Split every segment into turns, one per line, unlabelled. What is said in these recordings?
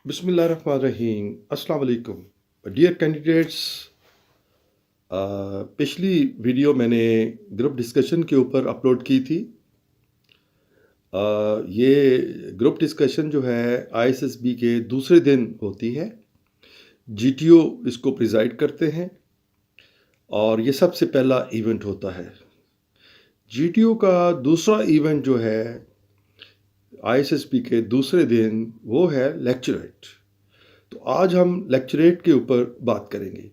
बिस्मिल्लाहिर्रहमानिर्रहीम। अस्सलाम वालेकुम डियर कैंडिडेट्स। पिछली वीडियो मैंने ग्रुप डिस्कशन के ऊपर अपलोड की थी। ये ग्रुप डिस्कशन जो है आईएसएसबी के दूसरे दिन होती है। जीटीओ इसको प्रिजाइड करते हैं और ये सबसे पहला इवेंट होता है। जीटीओ का दूसरा इवेंट जो है आईएसएसबी के दूसरे दिन वो है लेक्चरेट। तो आज हम लेक्चरेट के ऊपर बात करेंगे।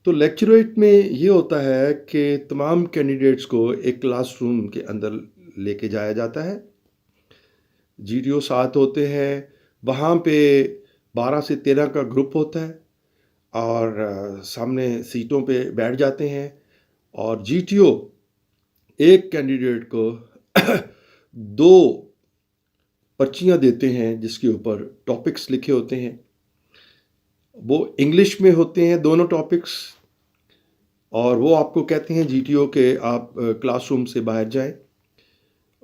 तो लेक्चरेट में ये होता है कि तमाम कैंडिडेट्स को एक क्लासरूम के अंदर लेके जाया जाता है। जीटीओ 7 होते हैं, वहाँ पे 12 से 13 का ग्रुप होता है और सामने सीटों पे बैठ जाते हैं और जीटीओ एक कैंडिडेट को दो पर्चियाँ देते हैं जिसके ऊपर टॉपिक्स लिखे होते हैं। वो इंग्लिश में होते हैं दोनों टॉपिक्स और वो आपको कहते हैं जीटीओ के आप क्लासरूम से बाहर जाएं,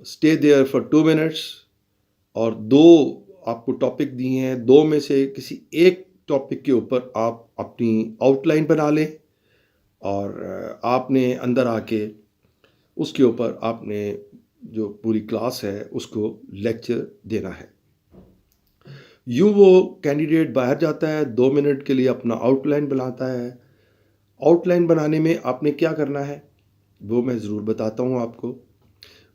स्टे देयर फॉर 2 मिनट्स और दो आपको टॉपिक दिए हैं, दो में से किसी एक टॉपिक के ऊपर आप अपनी आउटलाइन बना लें और आपने अंदर आके उसके ऊपर आपने जो पूरी क्लास है उसको लेक्चर देना है। यूँ वो कैंडिडेट बाहर जाता है, 2 मिनट के लिए अपना आउटलाइन बनाता है। आउटलाइन बनाने में आपने क्या करना है वो मैं ज़रूर बताता हूँ आपको।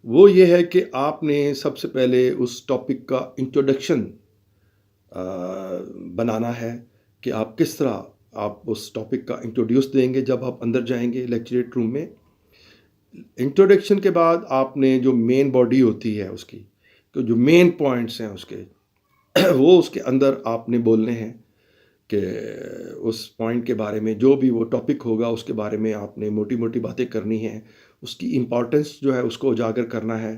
वो ये है कि आपने सबसे पहले उस टॉपिक का इंट्रोडक्शन बनाना है कि आप किस तरह आप उस टॉपिक का इंट्रोड्यूस देंगे जब आप अंदर जाएंगे लेक्चरेट रूम में। इंट्रोडक्शन के बाद आपने जो मेन बॉडी होती है उसकी, तो जो मेन पॉइंट्स हैं उसके वो उसके अंदर आपने बोलने हैं कि उस पॉइंट के बारे में, जो भी वो टॉपिक होगा उसके बारे में आपने मोटी मोटी बातें करनी हैं, उसकी इम्पॉर्टेंस जो है उसको उजागर करना है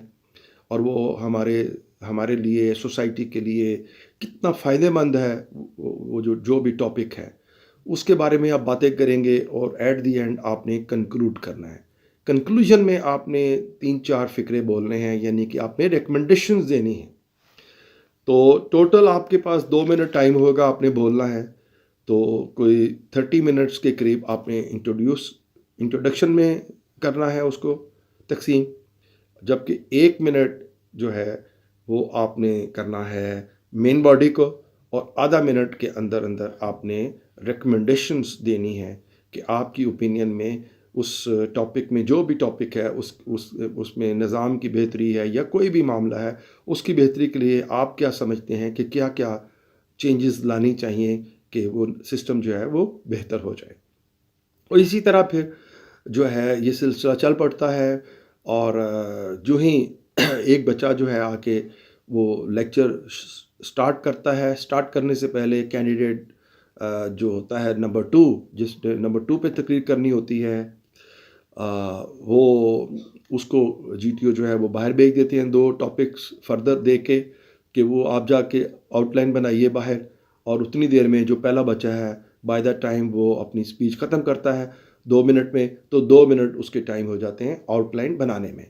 और वो हमारे लिए, सोसाइटी के लिए कितना फ़ायदेमंद है वो जो भी टॉपिक है उसके बारे में आप बातें करेंगे और एट दी एंड आपने कंक्लूड करना है। कंक्लूजन में आपने 3-4 फ़िक्रे बोलने हैं, यानी कि आपने रिकमेंडेशंस देनी है। तो टोटल आपके पास 2 मिनट टाइम होगा आपने बोलना है, तो कोई 30 मिनट्स के करीब आपने इंट्रोडक्शन में करना है उसको तकसीम, जबकि 1 मिनट जो है वो आपने करना है मेन बॉडी को और आधा मिनट के अंदर अंदर आपने रिकमेंडेशंस देनी है कि आपकी ओपिनियन में उस टॉपिक में, जो भी टॉपिक है उसमें निज़ाम की बेहतरी है या कोई भी मामला है उसकी बेहतरी के लिए आप क्या समझते हैं कि क्या क्या चेंजेस लानी चाहिए कि वो सिस्टम जो है वो बेहतर हो जाए। और इसी तरह फिर जो है ये सिलसिला चल पड़ता है और जो ही एक बच्चा जो है आके वो लेक्चर स्टार्ट करता है। स्टार्ट करने से पहले कैंडिडेट जो होता है नंबर 2, जिस नंबर 2 पे तकरीर करनी होती है, वो उसको जीटीओ जो है वो बाहर भेज देते हैं 2 टॉपिक्स फर्दर दे के कि वो आप जाके आउटलाइन बनाइए बाहर, और उतनी देर में जो पहला बच्चा है बाय द टाइम वो अपनी स्पीच ख़त्म करता है 2 मिनट में, तो 2 मिनट उसके टाइम हो जाते हैं आउटलाइन बनाने में।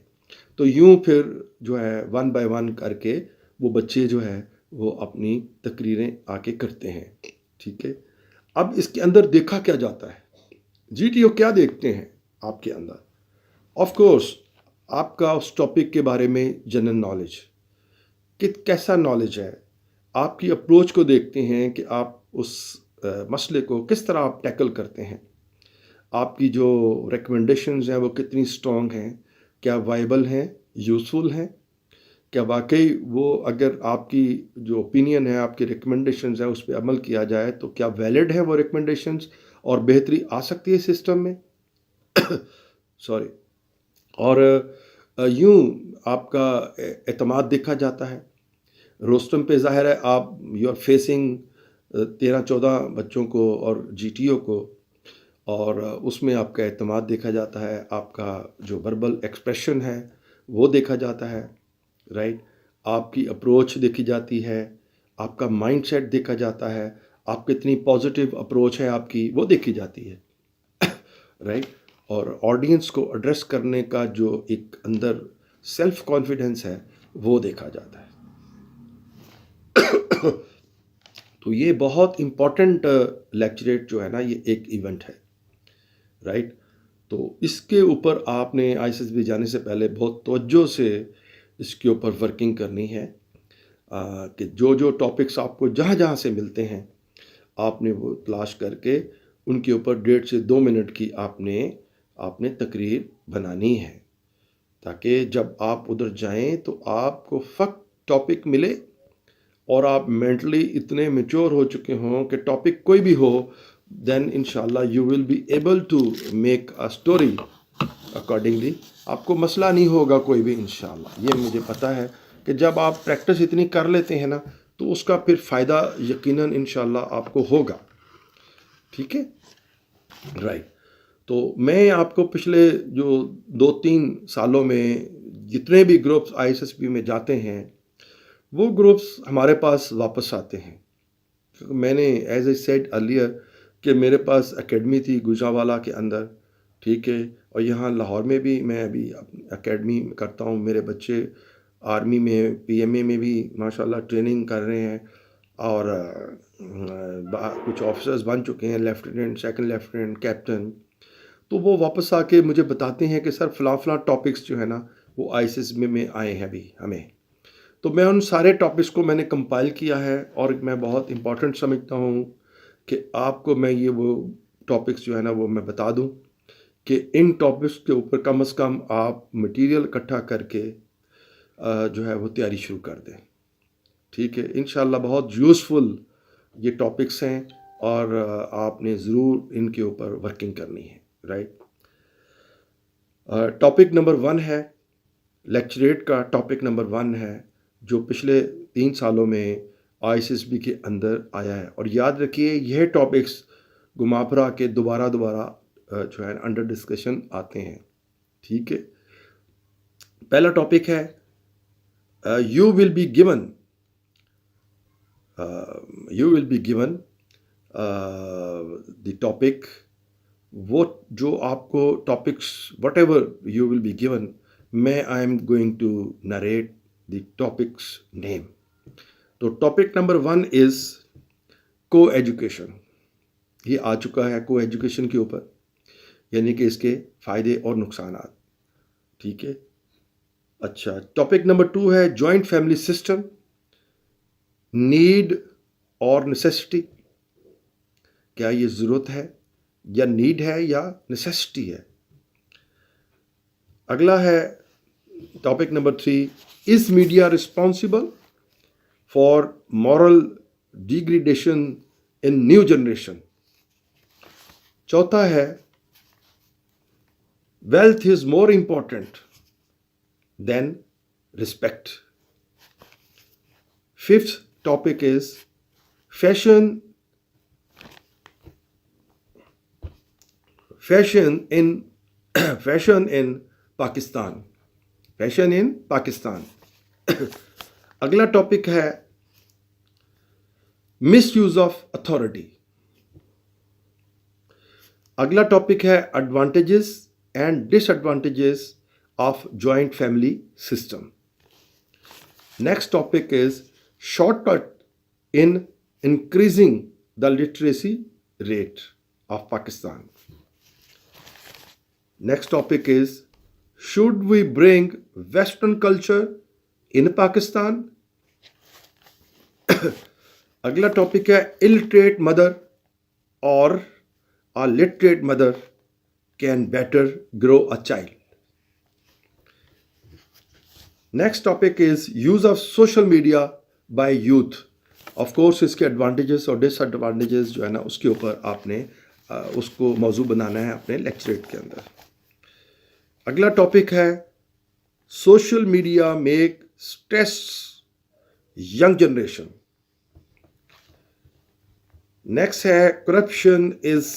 तो यूँ फिर जो है 1 बाय 1 करके वो बच्चे जो है वो अपनी तकरीरें आके करते हैं। ठीक है, अब इसके अंदर देखा क्या जाता है, जीटीओ क्या देखते हैं आपके अंदर? ऑफ कोर्स आपका उस टॉपिक के बारे में जनरल नॉलेज, कैसा नॉलेज है, आपकी अप्रोच को देखते हैं कि आप उस मसले को किस तरह आप टैकल करते हैं, आपकी जो रिकमेंडेशंस हैं वो कितनी स्ट्रॉन्ग हैं, क्या वाइबल हैं, यूज़फुल हैं, क्या वाकई वो अगर आपकी जो ओपिनियन है, आपकी रिकमेंडेशंस है उस पर अमल किया जाए तो क्या वैलिड है वो रिकमेंडेशंस और बेहतरी आ सकती है सिस्टम में। सॉरी। और यूँ आपका एतमाद देखा जाता है रोस्टम पे। ज़ाहिर है आप यू आर फेसिंग 13-14 बच्चों को और जीटीओ को, और उसमें आपका एतमाद देखा जाता है, आपका जो वर्बल एक्सप्रेशन है वो देखा जाता है, राइट, आपकी अप्रोच देखी जाती है, आपका माइंडसेट देखा जाता है, आप कितनी पॉजिटिव अप्रोच है आपकी वो देखी जाती है, राइट, और ऑडियंस को एड्रेस करने का जो एक अंदर सेल्फ कॉन्फिडेंस है वो देखा जाता है। तो ये बहुत इम्पोर्टेंट लेक्चरेट जो है ना, ये एक इवेंट है, राइट। तो इसके ऊपर आपने आईएसएसबी जाने से पहले बहुत तवज्जो से इसके ऊपर वर्किंग करनी है, कि जो जो टॉपिक्स आपको जहाँ जहाँ से मिलते हैं आपने वो तलाश करके उनके ऊपर 1.5 से 2 मिनट की आपने आपने तकरीर बनानी है, ताकि जब आप उधर जाएं तो आपको फक टॉपिक मिले और आप मेंटली इतने मैच्योर हो चुके हों कि टॉपिक कोई भी हो, देन इंशाल्लाह you will be able to make a story accordingly. आपको मसला नहीं होगा कोई भी इंशाल्लाह। ये मुझे पता है कि जब आप प्रैक्टिस इतनी कर लेते हैं ना, तो उसका फिर फ़ायदा यकीनन इंशाल्लाह आपको होगा, ठीक है, राइट। तो मैं आपको पिछले जो 2-3 सालों में जितने भी ग्रुप्स आईएसएसबी में जाते हैं, वो ग्रुप्स हमारे पास वापस आते हैं। मैंने एज ए सेड अर्लियर कि मेरे पास एकेडमी थी गुजरावाला के अंदर, ठीक है, और यहाँ लाहौर में भी मैं अभी एकेडमी करता हूँ। मेरे बच्चे आर्मी में पीएमए में भी माशाल्लाह ट्रेनिंग कर रहे हैं, और कुछ ऑफिसर्स बन चुके हैं, लेफ्टिनेंट, सेकंड लेफ्टिनेंट, कैप्टन। तो वो वापस आके मुझे बताते हैं कि सर फ़लाँ टॉपिक्स जो है ना, वो आईएसएसबी में आए हैं अभी हमें। तो मैं उन सारे टॉपिक्स को मैंने कंपाइल किया है, और मैं बहुत इम्पॉर्टेंट समझता हूँ कि आपको मैं ये वो टॉपिक्स जो है ना वो मैं बता दूँ कि इन टॉपिक्स के ऊपर कम से कम आप मटेरियल इकट्ठा करके जो है वो तैयारी शुरू कर दें, ठीक है। इंशाल्लाह बहुत यूज़फुल ये टॉपिक्स हैं, और आपने ज़रूर इनके ऊपर वर्किंग करनी है, राइट। टॉपिक नंबर 1 है, लेक्चरेट का टॉपिक नंबर 1 है, जो पिछले 3 सालों में आईएसएसबी के अंदर आया है। और याद रखिए यह टॉपिक्स घुमा फिरा के दोबारा जो है अंडर डिस्कशन आते हैं, ठीक है। पहला टॉपिक है you will be given the topic, वो जो आपको topics whatever you will be given, मैं I am going to narrate the topics name. तो topic number 1 is coeducation. ये आ चुका है को एजुकेशन के ऊपर, यानी कि इसके फ़ायदे और नुकसानात, ठीक है। अच्छा, टॉपिक नंबर 2 है जॉइंट फैमिली सिस्टम, नीड और नेसेसिटी। क्या ये ज़रूरत है, या नीड है, या नेसेसिटी है। अगला है topic number 3, is media responsible for moral degradation in new generation. चौथा है wealth is more important than respect. Fifth topic is fashion in Pakistan. Fashion in Pakistan. अगला टॉपिक है मिसयूज ऑफ अथॉरिटी। अगला टॉपिक है advantages and disadvantages of joint family system. Next topic is shortcut in increasing the literacy rate of Pakistan. Next topic is, should we bring Western culture in Pakistan? अगला topic है illiterate mother or a literate mother can better grow a child. Next topic is use of social media by youth. Of course इसके advantages और disadvantages जो है ना उसके ऊपर आपने उसको मौजू बनाना है अपने लेक्चरेट के अंदर। अगला टॉपिक है social media make stress young generation. Next है corruption is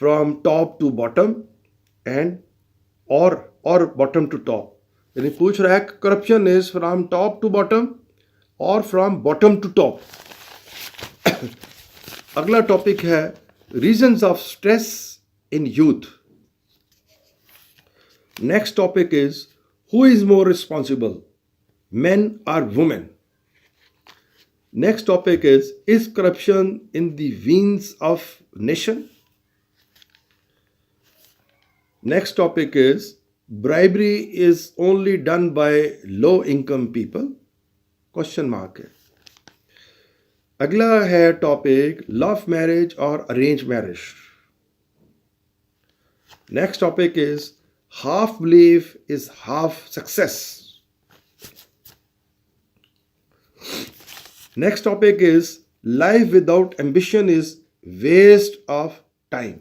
from top to bottom and और बॉटम टू टॉप, यानी पूछ रहा है corruption is from top to bottom और फ्रॉम बॉटम टू टॉप। अगला टॉपिक है reasons of stress in youth. Next topic is, who is more responsible, men or women? Next topic is corruption in the veins of nation? Next topic is bribery is only done by low income people? Question mark है. अगला है topic love marriage और arrange marriage. Next topic is half belief is half success. Next topic is life without ambition is waste of time.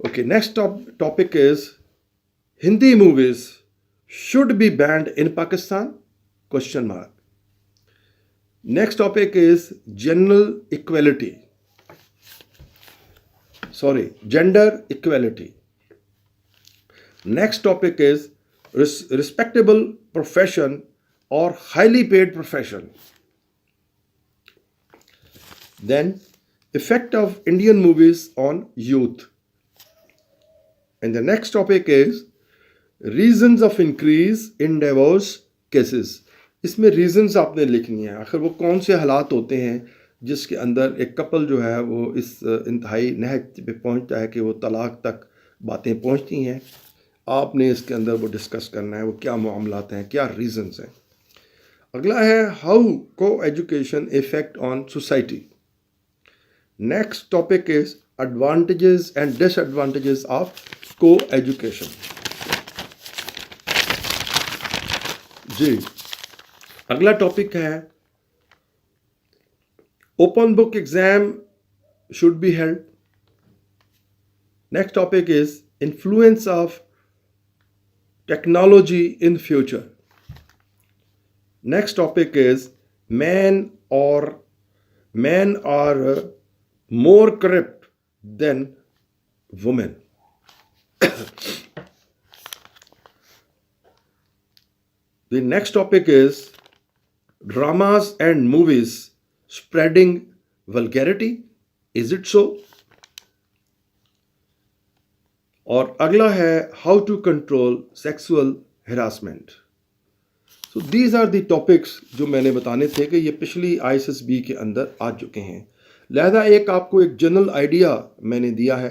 Okay, next topic is Hindi movies should be banned in Pakistan? Question mark. Next topic is gender equality. Next topic is respectable profession or highly paid profession. Then effect of Indian movies on youth. And the next topic is reasons of increase in divorce cases. इसमें reasons आपने लिखनी है. आखिर वो कौन से हालात होते हैं जिसके अंदर एक कपल जो है वो इस इंतहाई नहज पे पहुंचता है कि वो तलाक तक बातें पहुंचती हैं. आपने इसके अंदर वो डिस्कस करना है वो क्या मामलात हैं, क्या रीजंस हैं. अगला है हाउ को education effect on society. Next topic is advantages and disadvantages of co-education. जी, अगला टॉपिक है open book exam should be held. Next topic is influence of technology in future. Next topic is men are more corrupt than women. The next topic is dramas and movies spreading vulgarity. Is it so? और अगला है how to control sexual harassment. So these are the topics जो मैंने बताने थे कि ये पिछली ISSB के अंदर आ चुके हैं. लिहाजा एक आपको एक जनरल आइडिया मैंने दिया है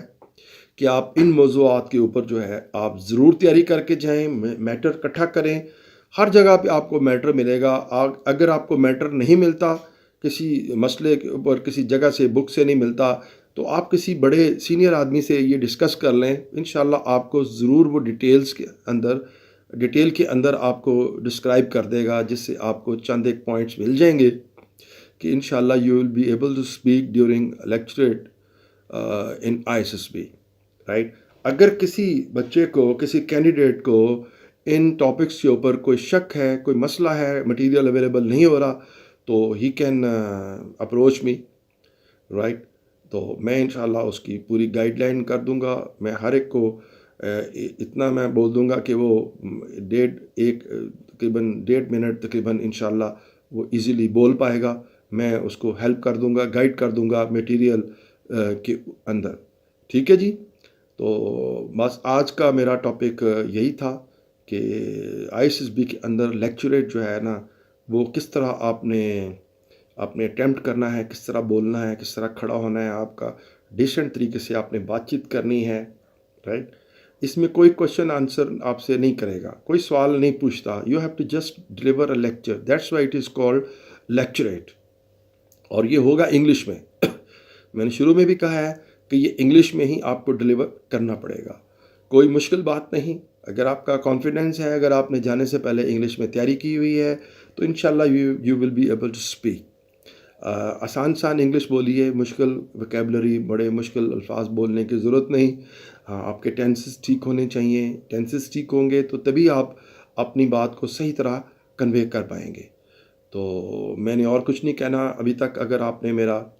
कि आप इन मौज़ूआत के ऊपर जो है आप ज़रूर तैयारी करके जाएं, मैटर इकट्ठा करें. हर जगह पे आपको मैटर मिलेगा. अगर आपको मैटर नहीं मिलता, किसी मसले के ऊपर किसी जगह से बुक से नहीं मिलता, तो आप किसी बड़े सीनियर आदमी से ये डिस्कस कर लें. इंशाल्लाह आपको ज़रूर वो डिटेल के अंदर आपको डिस्क्राइब कर देगा, जिससे आपको चंद एक पॉइंट्स मिल जाएंगे कि इंशाल्लाह you will be able to speak during lecturette in ISSB, right. अगर किसी बच्चे को, किसी कैंडिडेट को इन टॉपिक्स के ऊपर कोई शक है, कोई मसला है, मटेरियल अवेलेबल नहीं हो रहा, तो he can approach me, right. तो मैं इंशाल्लाह उसकी पूरी गाइडलाइन कर दूंगा. मैं हर एक को इतना मैं बोल दूंगा कि वो तकरीबन 1.5 मिनट तकरीबन इंशाल्लाह वो इजीली बोल पाएगा. मैं उसको हेल्प कर दूंगा, गाइड कर दूंगा मटेरियल के अंदर. ठीक है जी. तो बस आज का मेरा टॉपिक यही था कि ISSB के अंदर लेक्चरेट जो है ना, वो किस तरह आपने अटेम्प्ट करना है, किस तरह बोलना है, किस तरह खड़ा होना है, आपका डिसेंट तरीके से आपने बातचीत करनी है, राइट. इसमें कोई क्वेश्चन आंसर आपसे नहीं करेगा, कोई सवाल नहीं पूछता. You have to just deliver a lecture. That's why it is called lecturette. और ये होगा इंग्लिश में. मैंने शुरू में भी कहा है कि ये इंग्लिश में ही आपको डिलीवर करना पड़ेगा. कोई मुश्किल बात नहीं. अगर आपका कॉन्फिडेंस है, अगर आपने जाने से पहले इंग्लिश में तैयारी की हुई है, तो इंशाल्लाह you will be able to speak. आसान इंग्लिश बोलिए, मुश्किल वोकैबुलरी, बड़े मुश्किल अल्फाज बोलने की ज़रूरत नहीं. हाँ, आपके टेंसेस ठीक होने चाहिए. टेंसेस ठीक होंगे तो तभी आप अपनी बात को सही तरह कन्वे कर पाएंगे. तो मैंने और कुछ नहीं कहना अभी तक. अगर आपने मेरा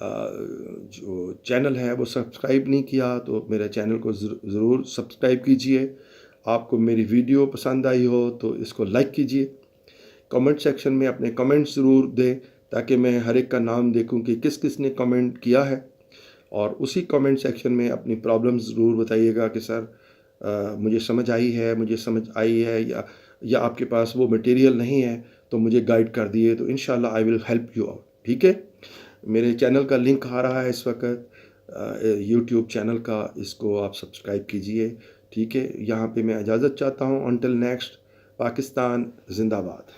जो चैनल है वो सब्सक्राइब नहीं किया, तो मेरे चैनल को ज़रूर सब्सक्राइब कीजिए. आपको मेरी वीडियो पसंद आई हो तो इसको लाइक कीजिए. कमेंट सेक्शन में अपने कमेंट्स ज़रूर दें, ताकि मैं हर एक का नाम देखूं कि किस किस ने कमेंट किया है. और उसी कमेंट सेक्शन में अपनी प्रॉब्लम्स ज़रूर बताइएगा कि सर मुझे समझ आई है, या आपके पास वो मटेरियल नहीं है, तो मुझे गाइड कर दिए, तो इंशाल्लाह I will help you out. ठीक है, मेरे चैनल का लिंक आ रहा है इस वक्त, यूट्यूब चैनल का, इसको आप सब्सक्राइब कीजिए। ठीक है, यहाँ पे मैं इजाज़त चाहता हूँ। अंटिल नेक्स्ट, पाकिस्तान जिंदाबाद।